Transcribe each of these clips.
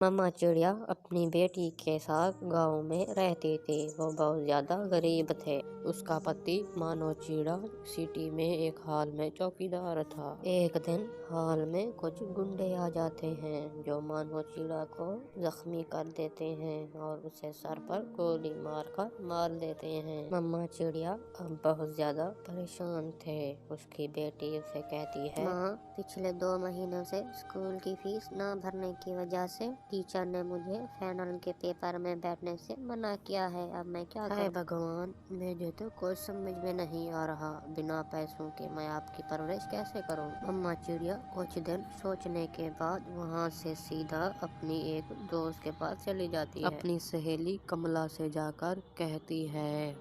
मम्मा चिड़िया अपनी बेटी के साथ गांव में रहती थी। वो बहुत ज्यादा गरीब थे। उसका पति मानो चिड़ा सिटी में एक हॉल में चौकीदार था। एक दिन हॉल में कुछ गुंडे आ जाते हैं जो मानो चिड़ा को जख्मी कर देते हैं और उसे सर पर गोली मार देते हैं। मम्मा चिड़िया अब बहुत ज्यादा परेशान थे। उसकी बेटी उसे कहती है, माँ, पिछले 2 महीनों से स्कूल की फीस न भरने की वजह से टीचर ने मुझे फाइनल के पेपर में बैठने से मना किया है। अब मैं क्या करूं? भगवान, मुझे तो कुछ समझ में नहीं आ रहा। बिना पैसों के मैं आपकी परवरिश कैसे करूं? मम्मा चिड़िया कुछ दिन सोचने के बाद वहाँ से सीधा अपनी एक दोस्त के पास चली जाती है। अपनी सहेली कमला से जाकर कहती है,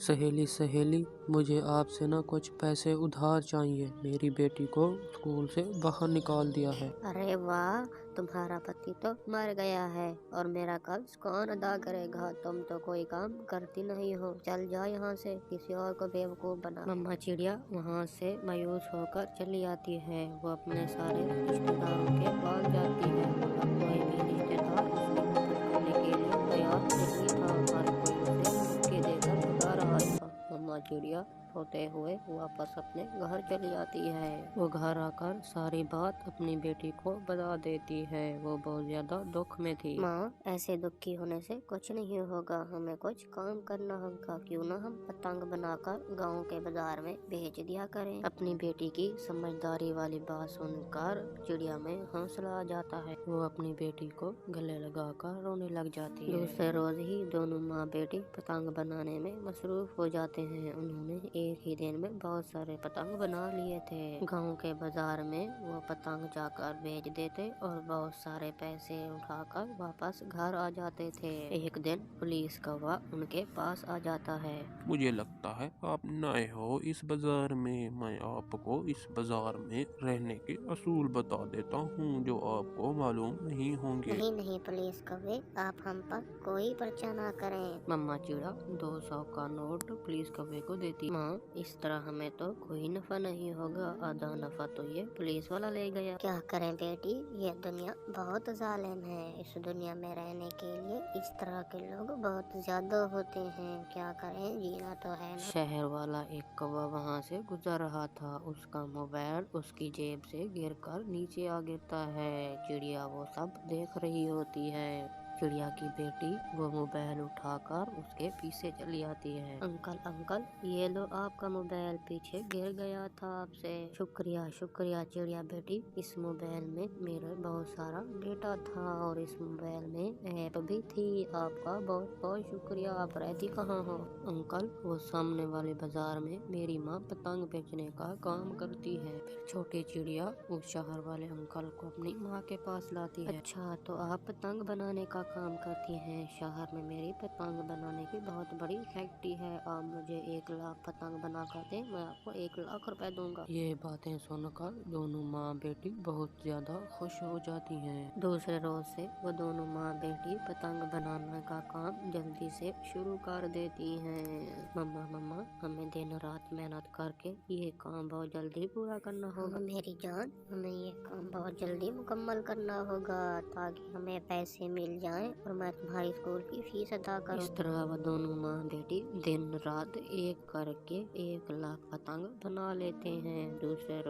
सहेली, मुझे आपसे ना कुछ पैसे उधार चाहिए। मेरी बेटी को स्कूल से बाहर निकाल दिया है। अरे वाह, तुम्हारा पति तो मर गया है और मेरा कर्ज कौन अदा करेगा? तुम तो कोई काम करती नहीं हो। चल जाओ यहाँ से, किसी और को बेवकूफ बना। मम्मा चिड़िया वहाँ से मायूस होकर चली आती है। वो अपने सारे रिश्तेदारों के पास जाती है मगर कोई भी रिश्तेदार उसकी मदद करने के लिए तैयार नहीं था। हर कोई उसे धमकी देकर भगा रहा था। मम्मा चिड़िया रोते हुए वापस अपने घर चली आती है। वो घर आकर सारी बात अपनी बेटी को बता देती है। वो बहुत ज्यादा दुख में थी। माँ, ऐसे दुखी होने से कुछ नहीं होगा। हमें कुछ काम करना होगा। क्यों ना हम पतंग बनाकर गांव के बाजार में बेच दिया करें। अपनी बेटी की समझदारी वाली बात सुनकर चिड़िया में हौसला आ जाता है। वो अपनी बेटी को गले लगाकर रोने लग जाती है। दूसरे रोज ही दोनों माँ बेटी पतंग बनाने में मसरूफ हो जाते हैं। उन्होंने एक ही दिन में बहुत सारे पतंग बना लिए थे। गांव के बाजार में वो पतंग जाकर बेच देते और बहुत सारे पैसे उठाकर वापस घर आ जाते थे। एक दिन पुलिस कौवा उनके पास आ जाता है। मुझे लगता है आप नए हो इस बाजार में। मैं आपको इस बाजार में रहने के असूल बता देता हूँ जो आपको मालूम नहीं होंगे। नहीं पुलिस कौवे, आप हम पर कोई पर्चा ना करें। मम्मा चिड़ा 200 का नोट पुलिस कौवे को देती। माँ, इस तरह हमें तो कोई नफा नहीं होगा। आधा नफा तो ये पुलिस वाला ले गया। क्या करें बेटी, ये दुनिया बहुत जालिम है। इस दुनिया में रहने के लिए इस तरह के लोग बहुत ज्यादा होते हैं। क्या करें, जीना तो है ना। शहर वाला एक कौवा वहाँ से गुजर रहा था। उसका मोबाइल उसकी जेब से गिरकर नीचे आ गिरता है। चिड़िया वो सब देख रही होती है। चिड़िया की बेटी वो मोबाइल उठाकर उसके पीछे चली आती है। अंकल, ये लो आपका मोबाइल, पीछे गिर गया था आपसे। शुक्रिया चिड़िया बेटी। इस मोबाइल में मेरा बहुत सारा डेटा था और इस मोबाइल में ऐप भी थी। आपका बहुत बहुत शुक्रिया। आप रहती कहाँ हो? अंकल, वो सामने वाले बाजार में मेरी माँ पतंग बेचने का काम करती है। फिर छोटी चिड़िया उस शहर वाले अंकल को अपनी माँ के पास लाती है। अच्छा, तो आप पतंग बनाने का काम करती हैं। शहर में मेरी पतंग बनाने की बहुत बड़ी फैक्ट्री है। आप मुझे 1 लाख पतंग बना कर दे, मैं आपको 1 लाख रुपए दूंगा। ये बातें सुनकर दोनों माँ बेटी बहुत ज्यादा खुश हो जाती हैं। दूसरे रोज से वो दोनों माँ बेटी पतंग बनाने का काम जल्दी से शुरू कर देती हैं। मम्मा, हमें दिन रात मेहनत करके ये काम बहुत जल्दी पूरा करना होगा। मेरी जान, हमें ये काम बहुत जल्दी मुकम्मल करना होगा ताकि हमें पैसे मिल जाएं और मैं तुम्हारी स्कूल की फीस अदा करूं। इस तरह वो दोनों माँ बेटी दिन रात एक करके 1 लाख पतंग बना लेते हैं। दूसरे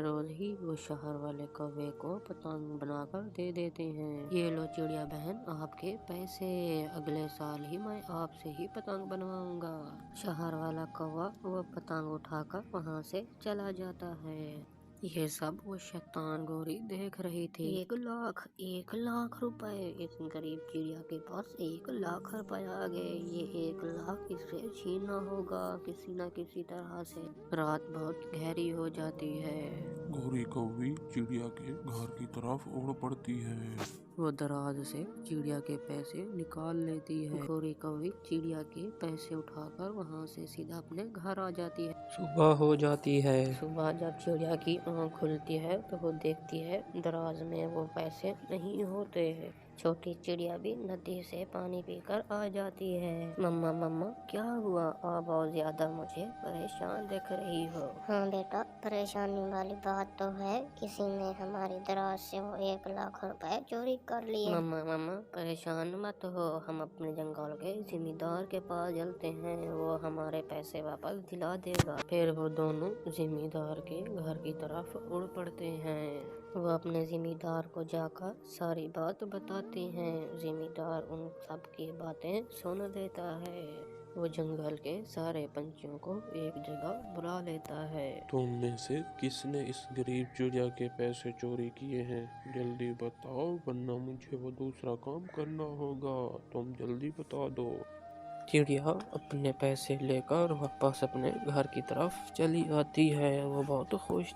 रोज ही वो शहर वाले कौवे को पतंग बनाकर दे देते हैं। ये लो चिड़िया बहन, आपके पैसे। अगले साल ही मैं आपसे ही पतंग बनवाऊंगा। शहर वाला कौवा वो पतंग उठाकर वहाँ से चला जाता है। ये सब वो शैतान गोरी देख रही थी। 1 लाख रुपए। इस गरीब चिड़िया के पास 1 लाख रुपए आ गए। ये 1 लाख इसे छीनना होगा किसी न किसी तरह से। रात बहुत गहरी हो जाती है। गोरी कौवी चिड़िया के घर की तरफ उड़ पड़ती है। वो दराज से चिड़िया के पैसे निकाल लेती है। गोरी कौवी चिड़िया के पैसे उठाकर वहाँ से सीधा अपने घर आ जाती है। सुबह हो जाती है। सुबह जब चिड़िया की आँख खुलती है तो वो देखती है दराज में वो पैसे नहीं होते हैं। छोटी चिड़िया भी नदी से पानी पीकर आ जाती है। मम्मा मम्मा क्या हुआ, आप बहुत ज्यादा मुझे परेशान दिख रही हो। हाँ बेटा, परेशानी वाली बात तो है, किसी ने हमारी दराज से वो 1 लाख रुपए चोरी कर लिए। मम्मा मम्मा परेशान मत हो, हम अपने जंगल के जिम्मेदार के पास चलते हैं, वो हमारे पैसे वापस दिला देगा। फिर वो दोनों जिम्मेदार के घर की तरफ उड़ पड़ते हैं। वो अपने जिम्मेदार को जाकर सारी बात बताते हैं। जिम्मेदार उन सब की बातें सुन लेता है। वो जंगल के सारे पंछियों को एक जगह बुला लेता है। तुम में से किसने इस गरीब चिड़िया के पैसे चोरी किए हैं? जल्दी बताओ, वरना मुझे वो दूसरा काम करना होगा। तुम जल्दी बता दो। चिड़िया अपने पैसे लेकर वापस अपने घर की तरफ चली आती है। वो बहुत खुश